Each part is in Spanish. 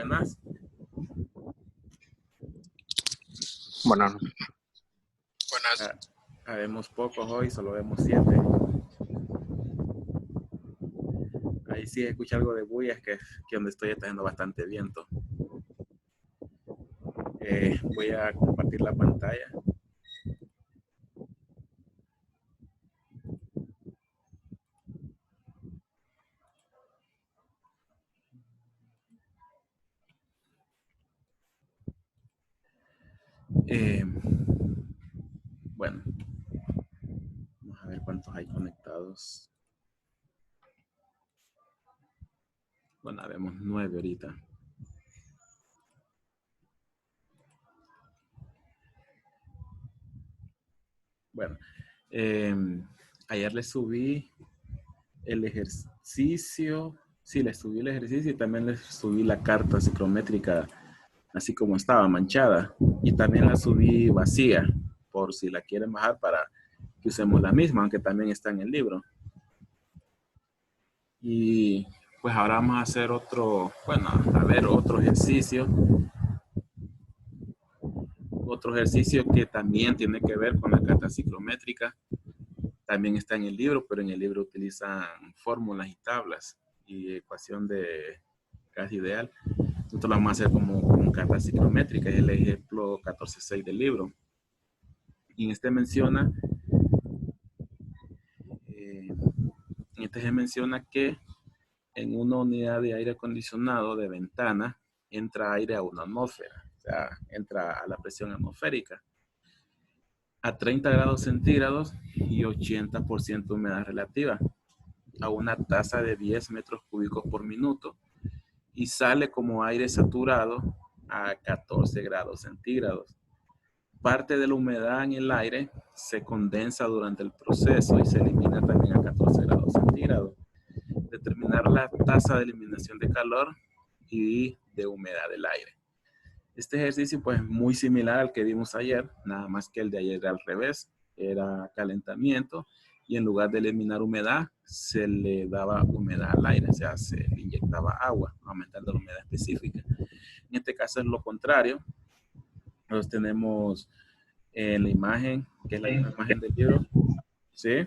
buenas. Buenas. Habemos pocos hoy, solo vemos 7. Ahí sí escucha algo de bulla, es que donde estoy está haciendo bastante viento. Voy a compartir la pantalla. Bueno, vamos a ver cuántos hay conectados. Bueno, vemos 9 ahorita. Bueno, ayer le subí el ejercicio. Sí, le subí el ejercicio y también le subí la carta psicométrica así como estaba, manchada. Y también la subí vacía, por si la quieren bajar para que usemos la misma, aunque también está en el libro. Y pues ahora vamos a hacer otro ejercicio. Otro ejercicio que también tiene que ver con la carta psicométrica. También está en el libro, pero en el libro utilizan fórmulas y tablas y ecuación de gas ideal. Nosotros lo vamos a hacer como carta psicométrica, es el ejemplo 14.6 del libro. Y en este menciona que en una unidad de aire acondicionado de ventana entra aire a una atmósfera, o sea, entra a la presión atmosférica a 30 grados centígrados y 80% humedad relativa, a una tasa de 10 metros cúbicos por minuto, y sale como aire saturado a 14 grados centígrados. Parte de la humedad en el aire se condensa durante el proceso y se elimina también a 14 grados centígrados. Determinar la tasa de eliminación de calor y de humedad del aire. Este ejercicio pues es muy similar al que vimos ayer, nada más que el de ayer era al revés, era calentamiento y en lugar de eliminar humedad se le daba humedad al aire, o sea, se le inyectaba agua, aumentando la humedad específica. En este caso es lo contrario. Nosotros tenemos la imagen, que es la misma imagen del libro, ¿sí?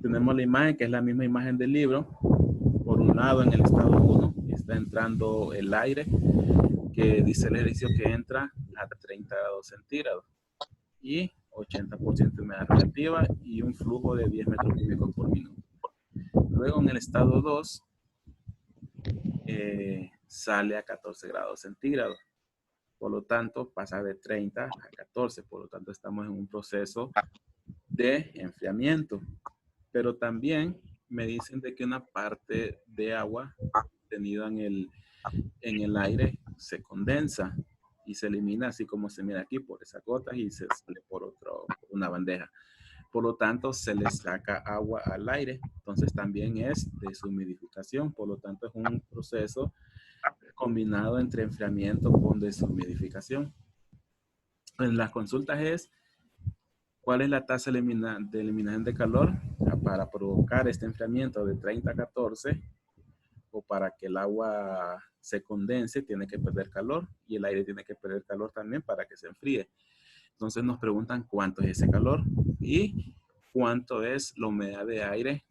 Tenemos la imagen, que es la misma imagen del libro. Por un lado, en el estado 1, está entrando el aire, que dice el ejercicio que entra a 30 grados centígrados y 80% de humedad relativa y un flujo de 10 metros cúbicos por minuto. Luego, en el estado 2, sale a 14 grados centígrados. Por lo tanto, pasa de 30 a 14. Por lo tanto, estamos en un proceso de enfriamiento. Pero también me dicen de que una parte de agua tenida en el aire se condensa y se elimina, así como se mira aquí, por esas gotas y se sale por una bandeja. Por lo tanto, se le saca agua al aire. Entonces, también es deshumidificación. Por lo tanto, es un proceso combinado entre enfriamiento con deshumidificación. En las consultas es, ¿cuál es la tasa de eliminación de calor para provocar este enfriamiento de 30 a 14? O para que el agua se condense, tiene que perder calor y el aire tiene que perder calor también para que se enfríe. Entonces nos preguntan cuánto es ese calor y cuánto es la humedad de aire,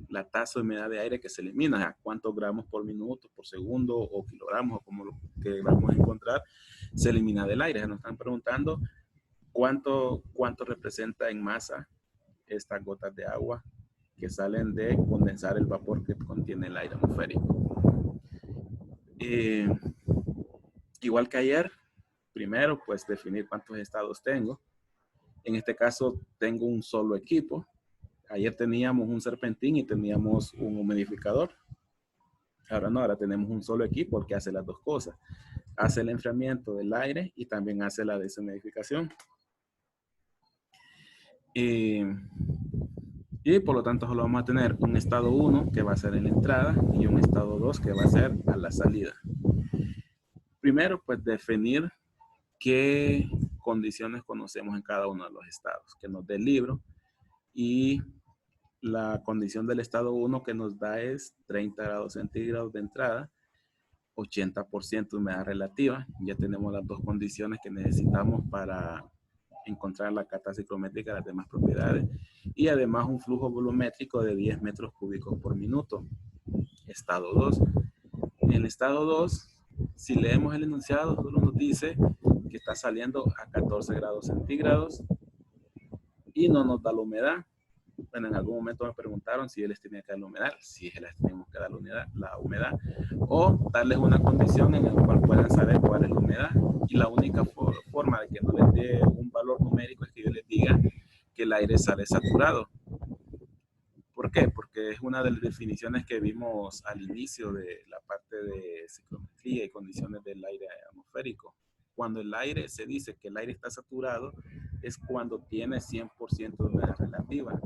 la tasa de humedad de aire que se elimina, a cuántos gramos por minuto, por segundo o kilogramos, o como lo que vamos a encontrar, se elimina del aire. Nos están preguntando cuánto representa en masa estas gotas de agua que salen de condensar el vapor que contiene el aire atmosférico. Igual que ayer, primero pues definir cuántos estados tengo. En este caso tengo un solo equipo. Ayer teníamos un serpentín y teníamos un humidificador. Ahora no, ahora tenemos un solo equipo que hace las dos cosas. Hace el enfriamiento del aire y también hace la deshumidificación. Y por lo tanto solo vamos a tener un estado 1 que va a ser en la entrada y un estado 2 que va a ser a la salida. Primero, pues definir qué condiciones conocemos en cada uno de los estados que nos dé el libro y la condición del estado 1 que nos da es 30 grados centígrados de entrada, 80% humedad relativa. Ya tenemos las dos condiciones que necesitamos para encontrar la carta ciclométrica de las demás propiedades. Y además un flujo volumétrico de 10 metros cúbicos por minuto. Estado 2. En el estado 2, si leemos el enunciado, solo nos dice que está saliendo a 14 grados centígrados y no nos da la humedad. Bueno, en algún momento me preguntaron si les tenía que dar la humedad, si les tenemos que dar la humedad, o darles una condición en la cual puedan saber cuál es la humedad. Y la única forma de que no les dé un valor numérico es que yo les diga que el aire sale saturado. ¿Por qué? Porque es una de las definiciones que vimos al inicio de la parte de ciclometría y condiciones del aire atmosférico. Cuando el aire se dice que el aire está saturado, es cuando tiene 100% de humedad relativa.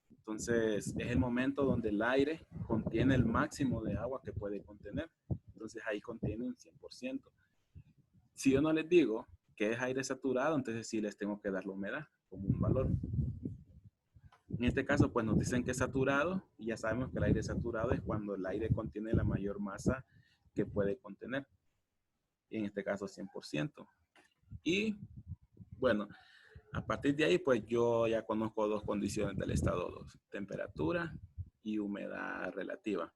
Entonces, es el momento donde el aire contiene el máximo de agua que puede contener. Entonces, ahí contiene un 100%. Si yo no les digo que es aire saturado, entonces sí les tengo que dar la humedad como un valor. En este caso, pues nos dicen que es saturado y ya sabemos que el aire saturado es cuando el aire contiene la mayor masa que puede contener. Y en este caso, 100%. Y, bueno, a partir de ahí, pues yo ya conozco dos condiciones del estado 2, temperatura y humedad relativa.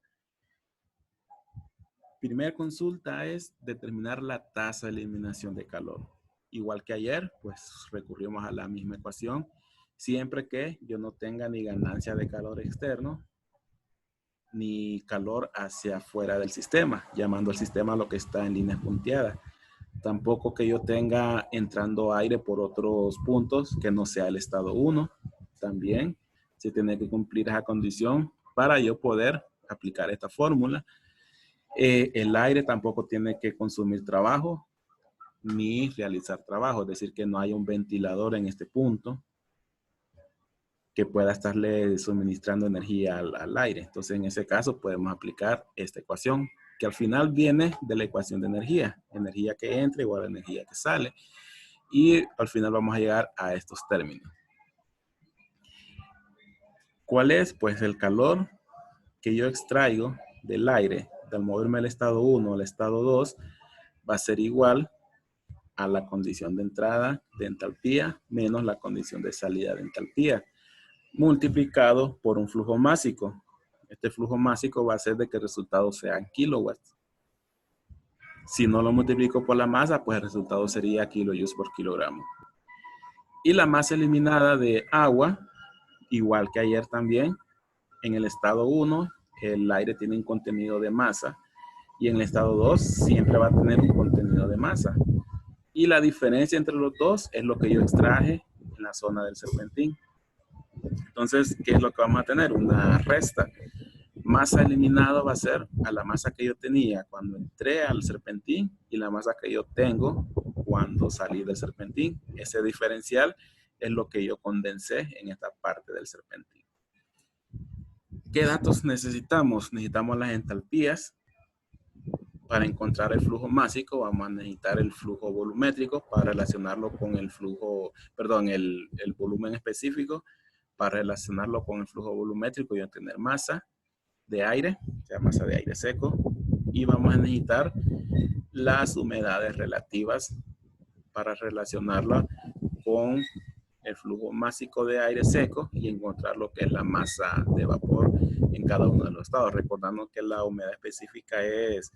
Primera consulta es determinar la tasa de eliminación de calor. Igual que ayer, pues recurrimos a la misma ecuación, siempre que yo no tenga ni ganancia de calor externo, ni calor hacia afuera del sistema, llamando al sistema lo que está en líneas punteadas. Tampoco que yo tenga entrando aire por otros puntos que no sea el estado 1. También se tiene que cumplir esa condición para yo poder aplicar esta fórmula. El aire tampoco tiene que consumir trabajo ni realizar trabajo, es decir, que no haya un ventilador en este punto que pueda estarle suministrando energía al aire. Entonces, en ese caso, podemos aplicar esta ecuación, que al final viene de la ecuación de energía. Energía que entra igual a energía que sale. Y al final vamos a llegar a estos términos. ¿Cuál es? Pues el calor que yo extraigo del aire, al moverme del estado 1 al estado 2, va a ser igual a la condición de entrada de entalpía menos la condición de salida de entalpía, multiplicado por un flujo másico. Este flujo másico va a hacer de que el resultado sea en kilowatts. Si no lo multiplico por la masa, pues el resultado sería kilojoules por kilogramo. Y la masa eliminada de agua, igual que ayer también, en el estado 1, el aire tiene un contenido de masa, y en el estado 2 siempre va a tener un contenido de masa. Y la diferencia entre los dos es lo que yo extraje en la zona del serpentín. Entonces, ¿qué es lo que vamos a tener? Una resta. Masa eliminada va a ser a la masa que yo tenía cuando entré al serpentín y la masa que yo tengo cuando salí del serpentín. Ese diferencial es lo que yo condensé en esta parte del serpentín. ¿Qué datos necesitamos? Necesitamos las entalpías. Para encontrar el flujo másico vamos a necesitar el flujo volumétrico para relacionarlo con el flujo, perdón, el volumen específico. Para relacionarlo con el flujo volumétrico y obtener masa de aire, o sea, masa de aire seco. Y vamos a necesitar las humedades relativas para relacionarla con el flujo másico de aire seco y encontrar lo que es la masa de vapor en cada uno de los estados. Recordando que la humedad específica es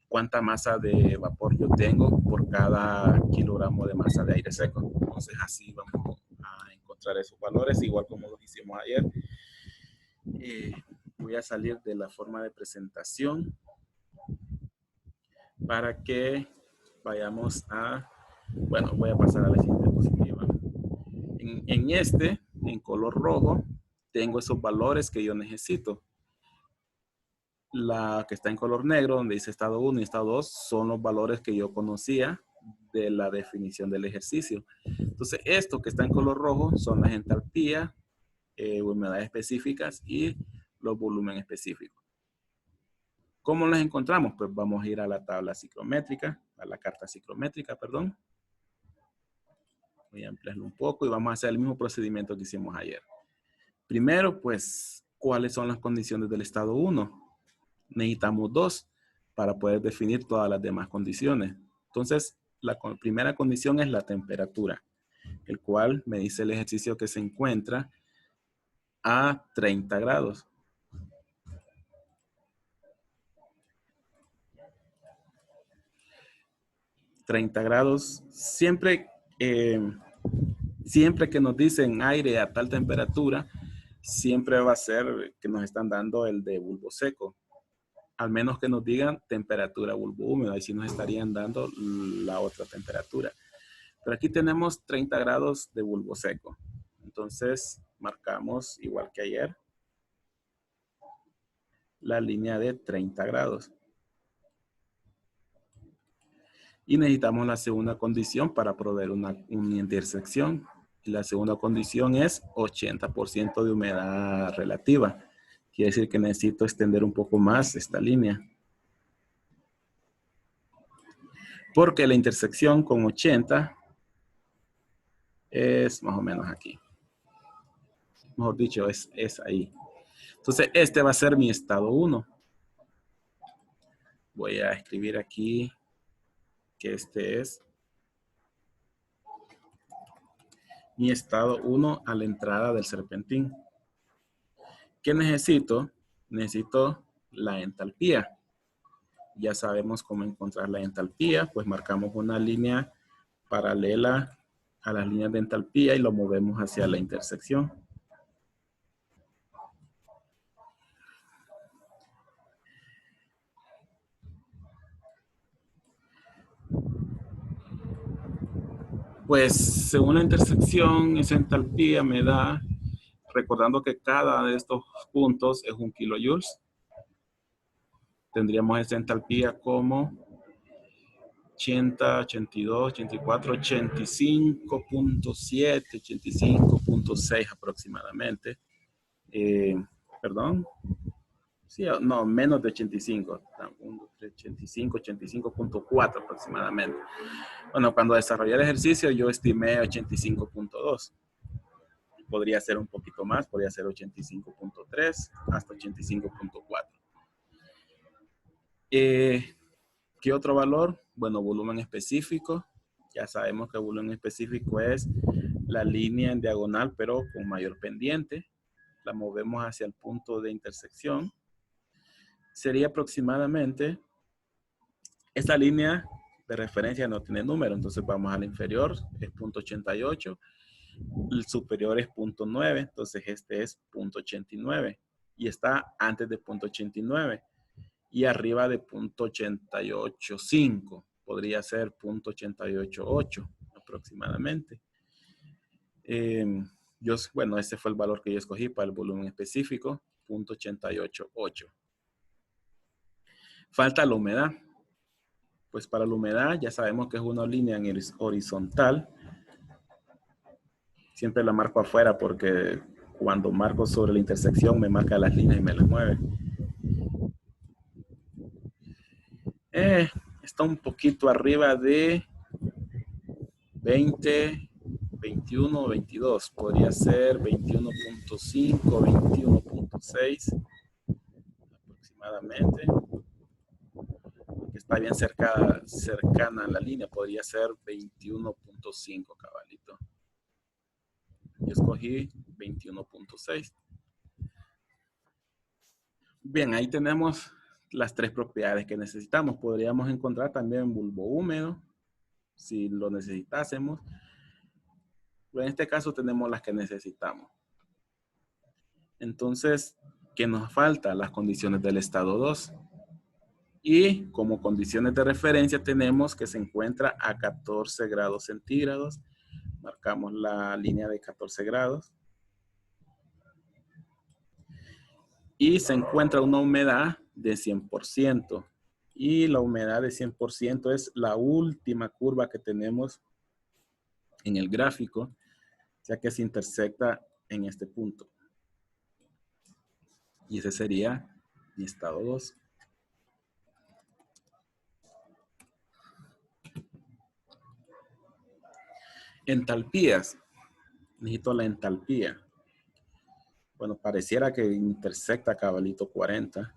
cuánta masa de vapor yo tengo por cada kilogramo de masa de aire seco. Entonces así vamos a encontrar esos valores, igual como lo hicimos ayer. Voy a salir de la forma de presentación para que vayamos a, bueno, voy a pasar a la siguiente diapositiva. En color rojo, tengo esos valores que yo necesito. La que está en color negro, donde dice estado 1 y estado 2, son los valores que yo conocía de la definición del ejercicio. Entonces, esto que está en color rojo son las entalpías, humedades específicas y los volúmenes específicos. ¿Cómo las encontramos? Pues vamos a ir a la tabla ciclométrica, a la carta ciclométrica, perdón. Voy a ampliarlo un poco y vamos a hacer el mismo procedimiento que hicimos ayer. Primero, pues, ¿cuáles son las condiciones del estado 1? Necesitamos 2 para poder definir todas las demás condiciones. Entonces, la primera condición es la temperatura, el cual me dice el ejercicio que se encuentra a 30 grados. ...30 grados, siempre que nos dicen aire a tal temperatura, siempre va a ser que nos están dando el de bulbo seco. Al menos que nos digan temperatura bulbo húmedo, ahí sí nos estarían dando la otra temperatura. Pero aquí tenemos 30 grados de bulbo seco. Entonces marcamos, igual que ayer, la línea de 30 grados. Y necesitamos la segunda condición para proveer una intersección. Y la segunda condición es 80% de humedad relativa. Quiere decir que necesito extender un poco más esta línea. Porque la intersección con 80 es más o menos aquí. Mejor dicho, es ahí. Entonces, este va a ser mi estado 1. Voy a escribir aquí que este es mi estado 1 a la entrada del serpentín. ¿Qué necesito? Necesito la entalpía. Ya sabemos cómo encontrar la entalpía, pues marcamos una línea paralela a las líneas de entalpía y lo movemos hacia la intersección. Pues según la intersección, esa entalpía me da, recordando que cada de estos puntos es 1 kilojoules, tendríamos esa entalpía como 80, 82, 84, 85.7, 85.6 aproximadamente. Perdón. Sí, no, menos de 85. 85, 85.4 aproximadamente. Bueno, cuando desarrollé el ejercicio yo estimé 85.2. Podría ser un poquito más, podría ser 85.3 hasta 85.4. ¿Qué otro valor? Bueno, volumen específico. Ya sabemos que el volumen específico es la línea en diagonal, pero con mayor pendiente. La movemos hacia el punto de intersección. Sería aproximadamente, esta línea de referencia no tiene número, entonces vamos al inferior, es 0.88. El superior es 0.9, entonces este es 0.89 y está antes de 0.89 y arriba de 0.885, podría ser 0.888 aproximadamente. Bueno, ese fue el valor que yo escogí para el volumen específico, 0.888. Falta la humedad. Pues para la humedad ya sabemos que es una línea en horizontal. Siempre la marco afuera porque cuando marco sobre la intersección me marca las líneas y me las mueve. Está un poquito arriba de 20, 21, 22. Podría ser 21.5, 21.6 aproximadamente. Está bien cercana a la línea. Podría ser 21.5 cabalito. Yo escogí 21.6. Bien, ahí tenemos las 3 propiedades que necesitamos. Podríamos encontrar también bulbo húmedo, si lo necesitásemos. Pero en este caso tenemos las que necesitamos. Entonces, ¿qué nos falta? Las condiciones del estado 2. Y como condiciones de referencia tenemos que se encuentra a 14 grados centígrados. Marcamos la línea de 14 grados. Y se encuentra una humedad de 100%. Y la humedad de 100% es la última curva que tenemos en el gráfico, ya que se intersecta en este punto. Y ese sería mi estado 2. Entalpías. Necesito la entalpía. Bueno, pareciera que intersecta cabalito 40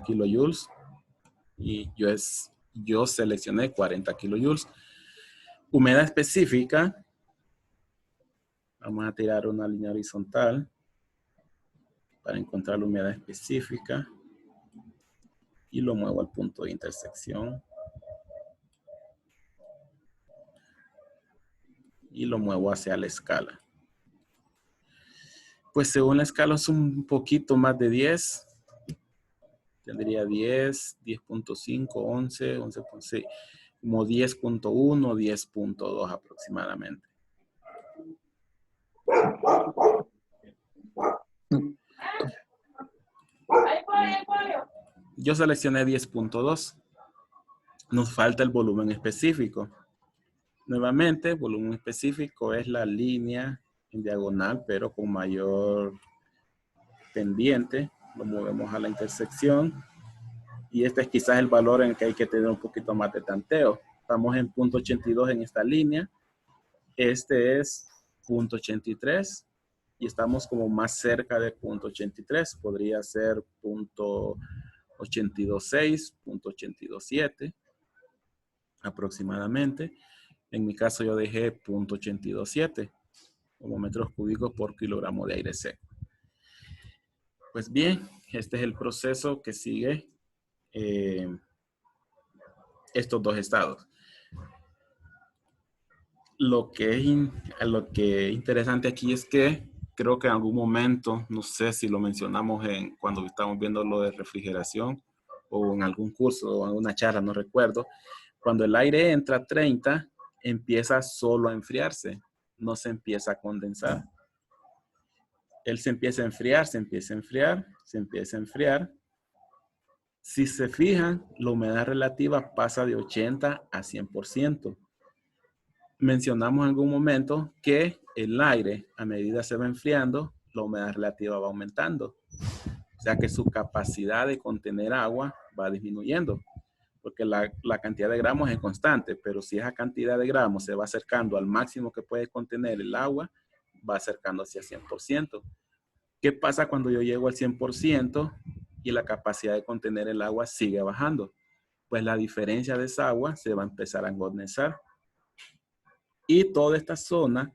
kilojoules. Y yo seleccioné 40 kilojoules. Humedad específica. Vamos a tirar una línea horizontal para encontrar la humedad específica. Y lo muevo al punto de intersección. Y lo muevo hacia la escala. Pues según la escala es un poquito más de 10. Tendría 10, 10.5, 11, 11.6, como 10.1, 10.2 aproximadamente. Yo seleccioné 10.2. Nos falta el volumen específico. Nuevamente, volumen específico es la línea en diagonal, pero con mayor pendiente. Lo movemos a la intersección. Y este es quizás el valor en el que hay que tener un poquito más de tanteo. Estamos en 0.82 en esta línea. Este es 0.83 y estamos como más cerca de 0.83. Podría ser 0.826, 0.827 aproximadamente. En mi caso yo dejé 0.827 como metros cúbicos por kilogramo de aire seco. Pues bien, este es el proceso que sigue estos dos estados. Lo que es interesante aquí es que creo que en algún momento, no sé si lo mencionamos cuando estamos viendo lo de refrigeración o en algún curso o en una charla, no recuerdo, cuando el aire entra a 30, empieza solo a enfriarse, no se empieza a condensar. Él se empieza a enfriar, se empieza a enfriar, se empieza a enfriar. Si se fijan, la humedad relativa pasa de 80 a 100%. Mencionamos en algún momento que el aire, a medida que se va enfriando, la humedad relativa va aumentando. O sea que su capacidad de contener agua va disminuyendo, porque la cantidad de gramos es constante, pero si esa cantidad de gramos se va acercando al máximo que puede contener el agua, va acercándose a 100%. ¿Qué pasa cuando yo llego al 100% y la capacidad de contener el agua sigue bajando? Pues la diferencia de esa agua se va a empezar a condensar. Y toda esta zona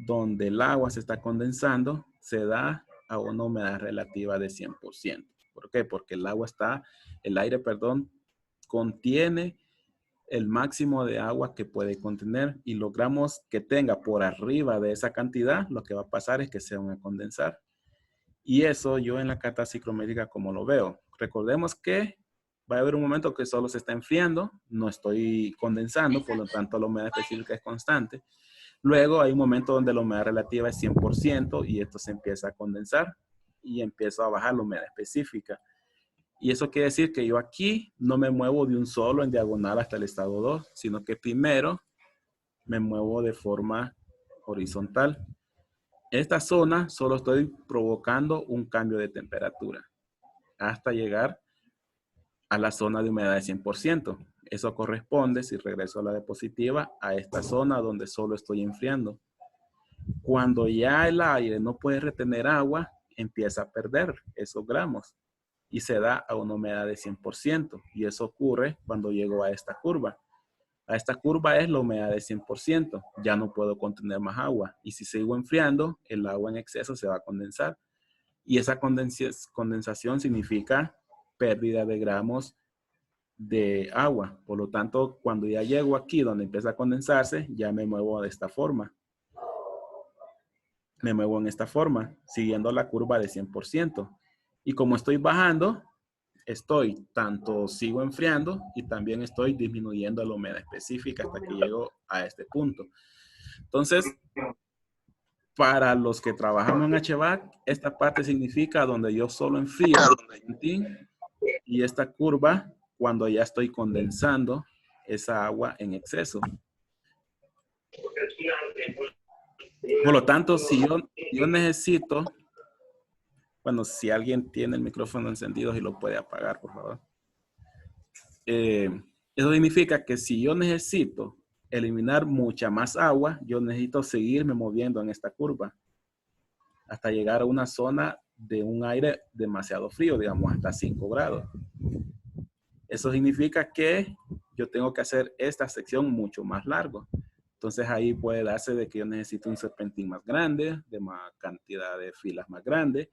donde el agua se está condensando se da a una humedad relativa de 100%. ¿Por qué? Porque el aire, contiene el máximo de agua que puede contener y logramos que tenga por arriba de esa cantidad, lo que va a pasar es que se van a condensar. Y eso yo en la carta psicométrica como lo veo. Recordemos que va a haber un momento que solo se está enfriando, no estoy condensando, por lo tanto la humedad específica es constante. Luego hay un momento donde la humedad relativa es 100% y esto se empieza a condensar y empiezo a bajar la humedad específica. Y eso quiere decir que yo aquí no me muevo de un solo en diagonal hasta el estado 2, sino que primero me muevo de forma horizontal. En esta zona solo estoy provocando un cambio de temperatura hasta llegar a la zona de humedad de 100%. Eso corresponde, si regreso a la diapositiva, a esta zona donde solo estoy enfriando. Cuando ya el aire no puede retener agua, empieza a perder esos gramos y se da a una humedad de 100%. Y eso ocurre cuando llego a esta curva. A esta curva es la humedad de 100%. Ya no puedo contener más agua. Y si sigo enfriando, el agua en exceso se va a condensar. Y esa condensación significa pérdida de gramos de agua. Por lo tanto, cuando ya llego aquí donde empieza a condensarse, ya me muevo de esta forma. Me muevo en esta forma, siguiendo la curva de 100%. Y como estoy bajando, sigo enfriando y también estoy disminuyendo la humedad específica hasta que llego a este punto. Entonces, para los que trabajamos en HVAC, esta parte significa donde yo solo enfrío y esta curva cuando ya estoy condensando esa agua en exceso. Por lo tanto, si yo necesito, bueno, si alguien tiene el micrófono encendido y lo puede apagar, por favor. Eso significa que si yo necesito eliminar mucha más agua, yo necesito seguirme moviendo en esta curva. hasta llegar a una zona de un aire demasiado frío, digamos hasta 5 grados. Eso significa que yo tengo que hacer esta sección mucho más largo. Entonces ahí puede darse de que yo necesito un serpentín más grande, de más cantidad de filas más grandes,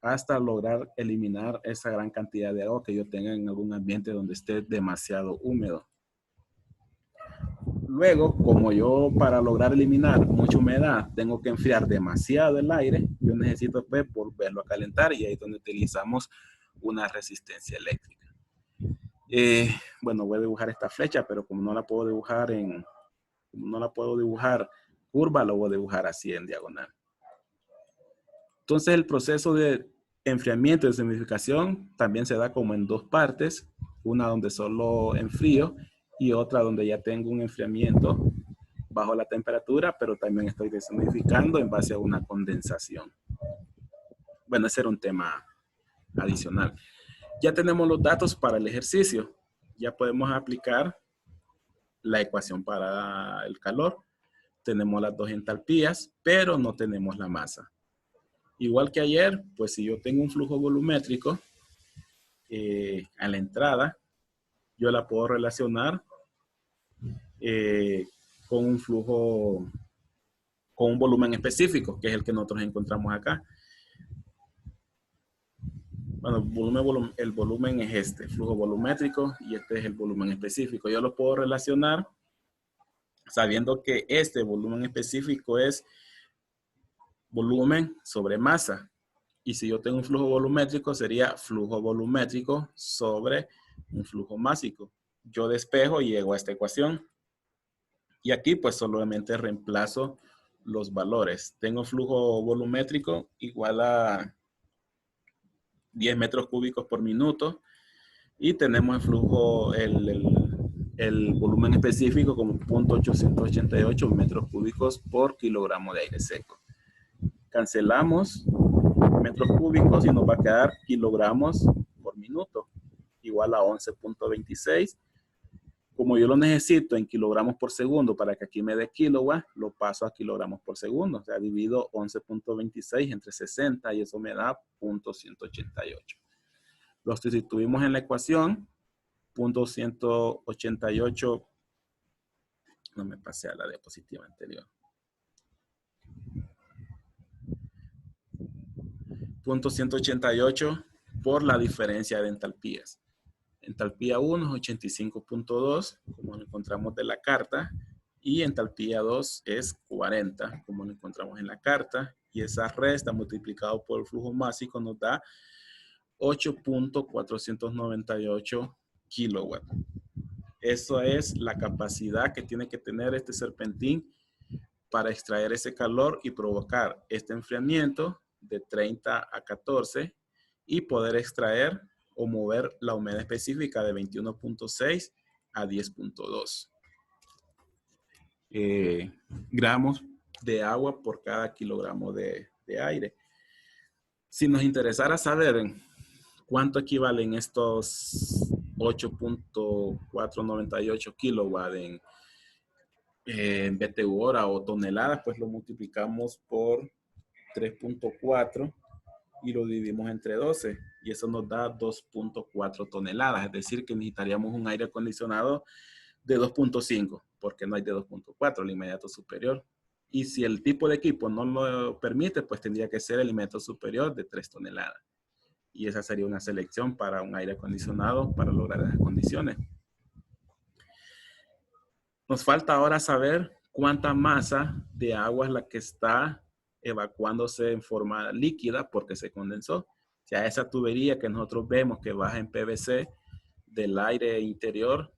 hasta lograr eliminar esa gran cantidad de agua que yo tenga en algún ambiente donde esté demasiado húmedo. Luego, como yo para lograr eliminar mucha humedad tengo que enfriar demasiado el aire, yo necesito pues, volverlo a calentar y ahí es donde utilizamos una resistencia eléctrica. Bueno, voy a dibujar esta flecha, pero como no la puedo dibujar curva, lo voy a dibujar así en diagonal. Entonces el proceso de enfriamiento y deshumidificación también se da como en dos partes, una donde solo enfrío y otra donde ya tengo un enfriamiento bajo la temperatura, pero también estoy deshumidificando en base a una condensación. Bueno, ese era un tema adicional. Ya tenemos los datos para el ejercicio. Ya podemos aplicar la ecuación para el calor. Tenemos las dos entalpías, pero no tenemos la masa. Igual que ayer, pues si yo tengo un flujo volumétrico a la entrada, yo la puedo relacionar con un flujo, con un volumen específico, que es el que nosotros encontramos acá. Bueno, el volumen es este, flujo volumétrico, y este es el volumen específico. Yo lo puedo relacionar sabiendo que este volumen específico es volumen sobre masa. Y si yo tengo un flujo volumétrico, sería flujo volumétrico sobre un flujo másico. Yo despejo y llego a esta ecuación. Y aquí pues solamente reemplazo los valores. Tengo flujo volumétrico igual a 10 metros cúbicos por minuto. Y tenemos el flujo, el volumen específico como 0.888 metros cúbicos por kilogramo de aire seco. Cancelamos metros cúbicos y nos va a quedar kilogramos por minuto, igual a 11.26. Como yo lo necesito en kilogramos por segundo para que aquí me dé kilowatt, lo paso a kilogramos por segundo. O sea, divido 11.26 entre 60 y eso me da 0.188. Lo sustituimos en la ecuación, 0.188, no me pasé a la diapositiva anterior. 0.188 por la diferencia de entalpías. Entalpía 1 es 85.2, como lo encontramos de la carta, y entalpía 2 es 40, como lo encontramos en la carta, y esa resta multiplicado por el flujo másico nos da 8.498 kilowatts. Eso es la capacidad que tiene que tener este serpentín para extraer ese calor y provocar este enfriamiento de 30 a 14 y poder extraer o mover la humedad específica de 21.6 a 10.2 gramos de agua por cada kilogramo de aire. Si nos interesara saber cuánto equivalen estos 8.498 kilowatts en BTU hora o toneladas, pues lo multiplicamos por 3.4 y lo dividimos entre 12 y eso nos da 2.4 toneladas, es decir que necesitaríamos un aire acondicionado de 2.5 porque no hay de 2.4, el inmediato superior, y si el tipo de equipo no lo permite, pues tendría que ser el inmediato superior de 3 toneladas y esa sería una selección para un aire acondicionado para lograr esas condiciones. Nos falta ahora saber cuánta masa de agua es la que está evacuándose en forma líquida porque se condensó. O sea, esa tubería que nosotros vemos que baja en PVC del aire interior,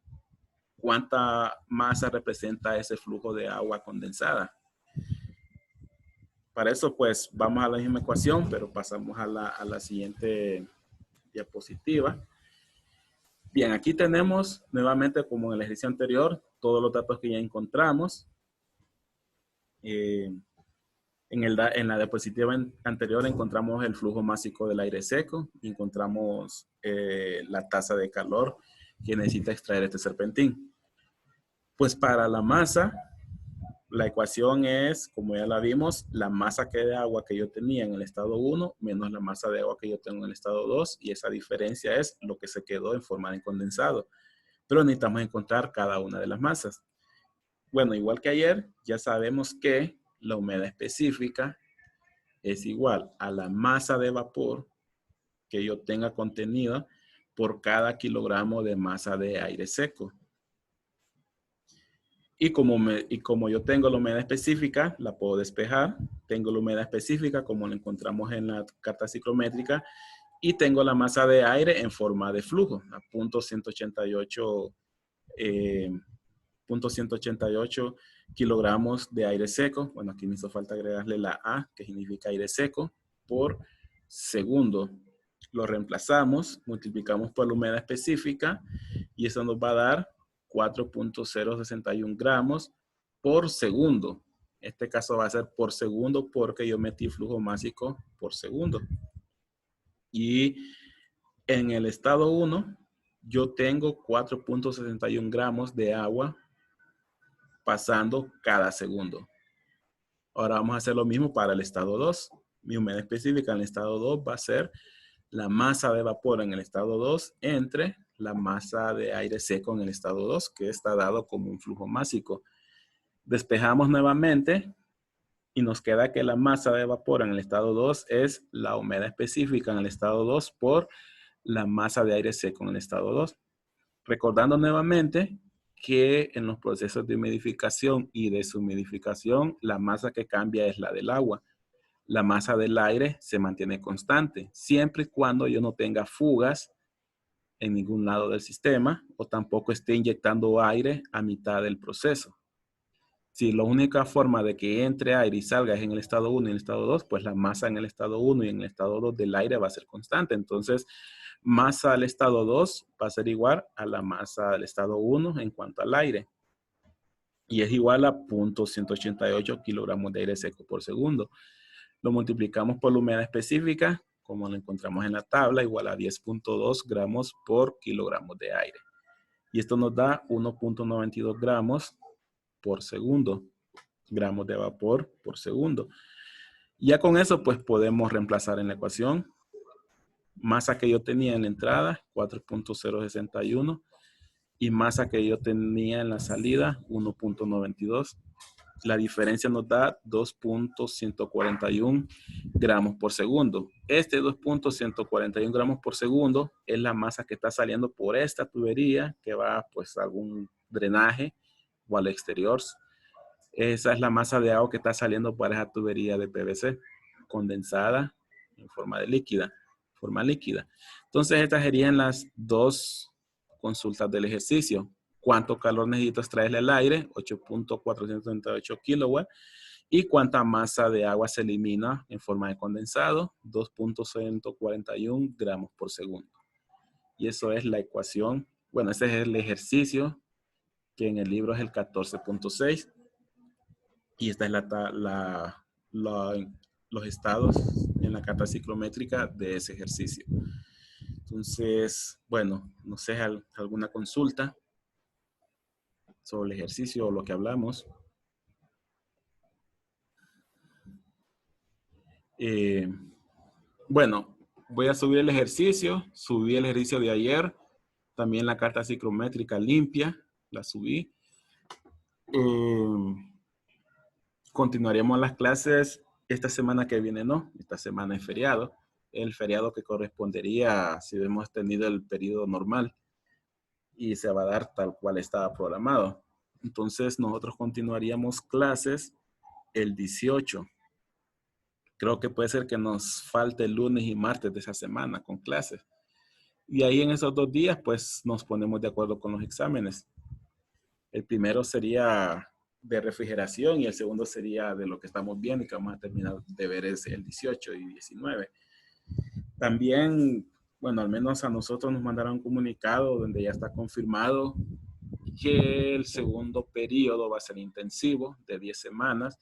¿cuánta masa representa ese flujo de agua condensada? Para eso, pues, vamos a la misma ecuación, pero pasamos a la siguiente diapositiva. Bien, aquí tenemos nuevamente, como en el ejercicio anterior, todos los datos que ya encontramos. En la diapositiva anterior encontramos el flujo másico del aire seco, encontramos la tasa de calor que necesita extraer este serpentín. Pues para la masa, La ecuación es, como ya la vimos, la masa de agua que yo tenía en el estado 1 menos la masa de agua que yo tengo en el estado 2, y esa diferencia es lo que se quedó en forma de condensado. Pero necesitamos encontrar cada una de las masas. Bueno, igual que ayer, ya sabemos que la humedad específica es igual a la masa de vapor que yo tenga contenida por cada kilogramo de masa de aire seco. Y como yo tengo la humedad específica, la puedo despejar. Tengo la humedad específica como la encontramos en la carta ciclométrica. Y tengo la masa de aire en forma de flujo, a 0.188 kilogramos de aire seco. Bueno, aquí me hizo falta agregarle la A, que significa aire seco, por segundo. Lo reemplazamos, multiplicamos por la humedad específica y eso nos va a dar 4.061 gramos por segundo. Este caso va a ser por segundo porque yo metí flujo másico por segundo. Y en el estado 1, yo tengo 4.61 gramos de agua pasando cada segundo. Ahora vamos a hacer lo mismo para el estado 2. Mi humedad específica en el estado 2 va a ser la masa de vapor en el estado 2 entre la masa de aire seco en el estado 2, que está dado como un flujo másico. Despejamos nuevamente y nos queda que la masa de vapor en el estado 2 es la humedad específica en el estado 2 por la masa de aire seco en el estado 2. Recordando nuevamente que en los procesos de humidificación y deshumidificación, la masa que cambia es la del agua. La masa del aire se mantiene constante, siempre y cuando yo no tenga fugas en ningún lado del sistema o tampoco esté inyectando aire a mitad del proceso. Si la única forma de que entre aire y salga es en el estado 1 y en el estado 2, pues la masa en el estado 1 y en el estado 2 del aire va a ser constante. Entonces, masa al estado 2 va a ser igual a la masa del estado 1 en cuanto al aire. Y es igual a 0.188 kilogramos de aire seco por segundo. Lo multiplicamos por la humedad específica, como lo encontramos en la tabla, igual a 10.2 gramos por kilogramos de aire. Y esto nos da 1.92 gramos por segundo. Gramos de vapor por segundo. Ya con eso, pues podemos reemplazar en la ecuación. Masa que yo tenía en la entrada, 4.061. Y masa que yo tenía en la salida, 1.92. La diferencia nos da 2.141 gramos por segundo. Este 2.141 gramos por segundo es la masa que está saliendo por esta tubería que va pues a algún drenaje o al exterior. Esa es la masa de agua que está saliendo por esa tubería de PVC condensada en forma de líquida, Entonces estas serían las dos consultas del ejercicio. ¿Cuánto calor necesito extraerle al aire? 8.438 kilowatts. ¿Y cuánta masa de agua se elimina en forma de condensado? 2.141 gramos por segundo. Y eso es la ecuación. Bueno, ese es el ejercicio que en el libro es el 14.6. Y esta es los estados en la carta ciclométrica de ese ejercicio. Entonces, bueno, no sé, alguna consulta sobre el ejercicio o lo que hablamos. Bueno, voy a subir el ejercicio. Subí el ejercicio de ayer. También la carta ciclométrica limpia. La subí. Continuaremos las clases esta semana que viene, no. Esta semana es feriado. El feriado que correspondería si hemos tenido el periodo normal. Y se va a dar tal cual estaba programado. Entonces nosotros continuaríamos clases el 18. Creo que puede ser que nos falte el lunes y martes de esa semana con clases. Y ahí en esos 2 días pues nos ponemos de acuerdo con los exámenes. El primero sería de refrigeración y el segundo sería de lo que estamos viendo y que vamos a terminar de ver es el 18 y 19. También, bueno, al menos a nosotros nos mandaron un comunicado donde ya está confirmado que el segundo periodo va a ser intensivo de 10 semanas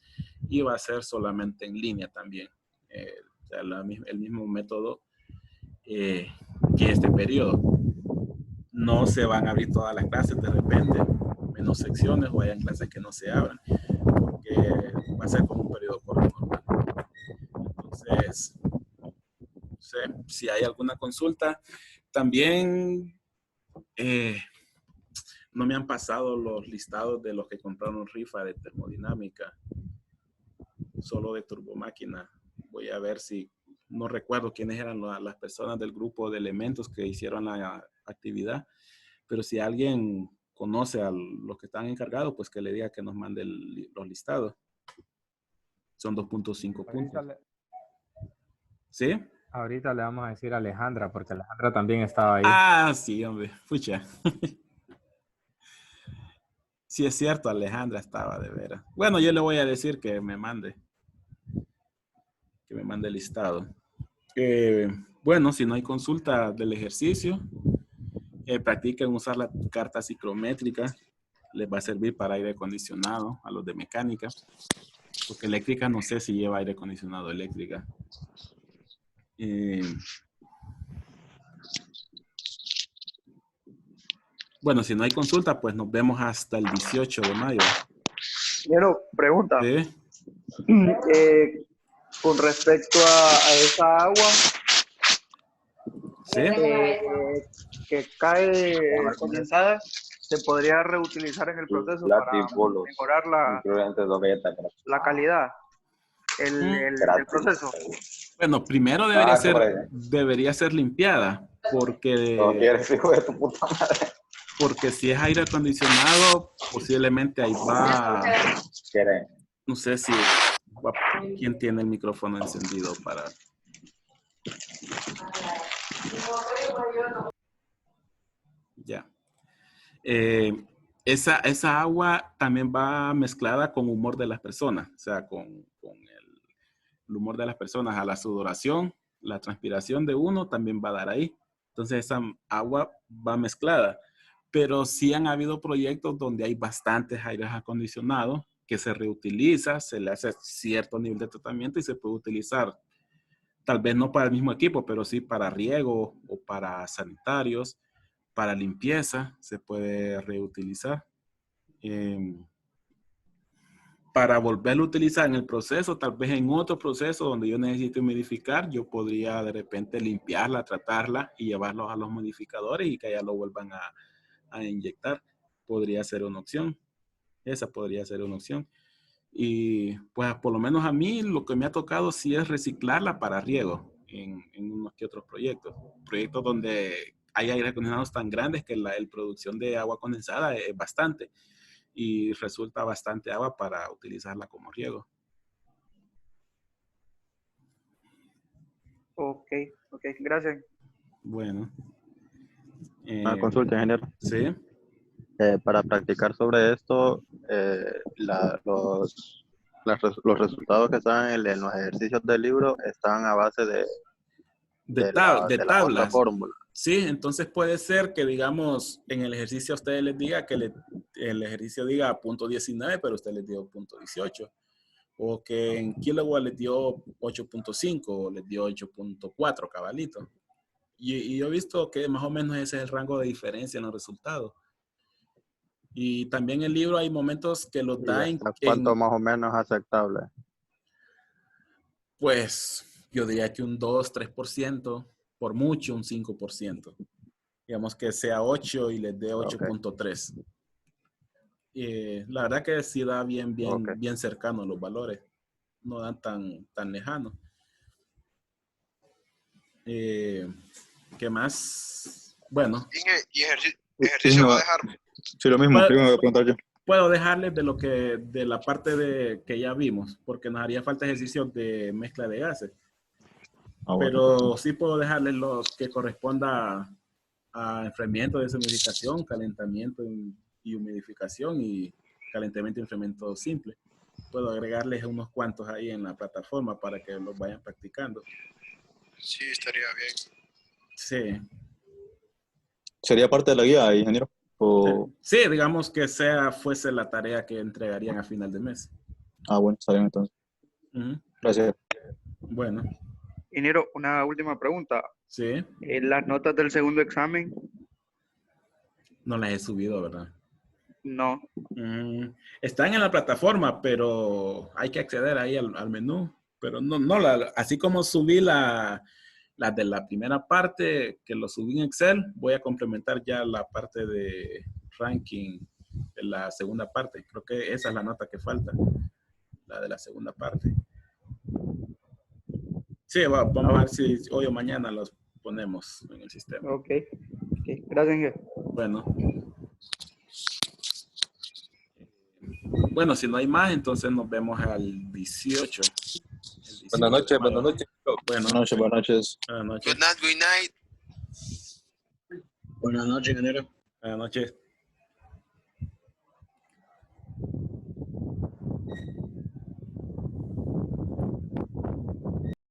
y va a ser solamente en línea también. O sea, el mismo método que este periodo. No se van a abrir todas las clases de repente, menos secciones o hayan clases que no se abran. porque va a ser como un periodo corto normal. Entonces, no sé si hay alguna consulta. También no me han pasado los listados de los que compraron rifa de termodinámica, solo de turbomáquina. Voy a ver si, no recuerdo quiénes eran las personas del grupo de elementos que hicieron la actividad, pero si alguien conoce a los que están encargados, pues que le diga que nos mande los listados. Son 2.5 puntos. ¿Sí? Ahorita le vamos a decir a Alejandra, porque Alejandra también estaba ahí. Ah, sí, hombre. Pucha. Sí, es cierto, Alejandra estaba de veras. Bueno, yo le voy a decir que me mande el listado. Bueno, si no hay consulta del ejercicio, practiquen usar la carta ciclométrica. Les va a servir para aire acondicionado a los de mecánica. Porque eléctrica no sé si lleva aire acondicionado eléctrica. Bueno, si no hay consulta, pues nos vemos hasta el 18 de mayo. Pero, pregunta. ¿Sí? Con respecto a esa agua ¿Sí? que cae condensada, ¿se podría reutilizar en el proceso para mejorar la calidad, el proceso? Bueno, primero debería ser limpiada, porque si es aire acondicionado, posiblemente ahí va, no sé si, ¿quién tiene el micrófono encendido para? Ya. Esa agua también va mezclada con humor de las personas, o sea, con el humor de las personas a la sudoración, la transpiración de uno también va a dar ahí. Entonces esa agua va mezclada. Pero sí han habido proyectos donde hay bastantes aires acondicionados que se reutiliza, se le hace cierto nivel de tratamiento y se puede utilizar. Tal vez no para el mismo equipo, pero sí para riego o para sanitarios, para limpieza, se puede reutilizar. Para volverlo a utilizar en el proceso, tal vez en otro proceso donde yo necesite humidificar, yo podría de repente limpiarla, tratarla y llevarlos a los modificadores y que ya lo vuelvan a inyectar. Podría ser una opción. Esa podría ser una opción. Y pues por lo menos a mí lo que me ha tocado sí es reciclarla para riego en unos que otros proyectos. Proyectos donde hay aire acondicionados tan grandes que la producción de agua condensada es bastante y resulta bastante agua para utilizarla como riego. Ok, gracias. Bueno. Una consulta, ingeniero. Sí. Para practicar sobre esto, los resultados que están en los ejercicios del libro están a base de la otra fórmula. Sí, entonces puede ser que, digamos, en el ejercicio a ustedes les diga que el ejercicio diga .19, pero usted les dio .18. O que en kilowatt les dio 8.5 o les dio 8.4 cabalito. Y yo he visto que más o menos ese es el rango de diferencia en los resultados. Y también el libro hay momentos que los da en... ¿Cuánto más o menos aceptable? Pues yo diría que un 2-3%, por mucho un 5%. Digamos que sea 8 y les dé 8.3. La verdad que sí da bien cercano los valores. No dan tan lejanos. ¿Qué más? Bueno. ¿Y ejercicio va a dejar? Sí, lo mismo, tengo que preguntar yo. Puedo dejarles de la parte que ya vimos, porque nos haría falta ejercicios de mezcla de gases. Pero sí puedo dejarles los que corresponda a enfriamiento, deshumidificación, calentamiento y humidificación y calentamiento y enfriamiento simple. Puedo agregarles unos cuantos ahí en la plataforma para que los vayan practicando. Sí, estaría bien. Sí. ¿Sería parte de la guía, ingeniero? Sí, digamos que fuese la tarea que entregarían a final de mes. Bueno, está bien entonces. Gracias. Bueno. Ingeniero, una última pregunta. Sí. ¿Las notas del segundo examen? No las he subido, ¿verdad? No. Están en la plataforma, pero hay que acceder ahí al menú. Pero no así como subí la de la primera parte, que lo subí en Excel, voy a complementar ya la parte de ranking de la segunda parte. Creo que esa es la nota que falta, la de la segunda parte. Sí, vamos a ver si hoy o mañana los ponemos en el sistema. Ok. Gracias, Inge. Bueno, si no hay más, entonces nos vemos al 18. Buenas noches. Buenas noches. Good night. Buenas noches, ingeniero. Buenas noches.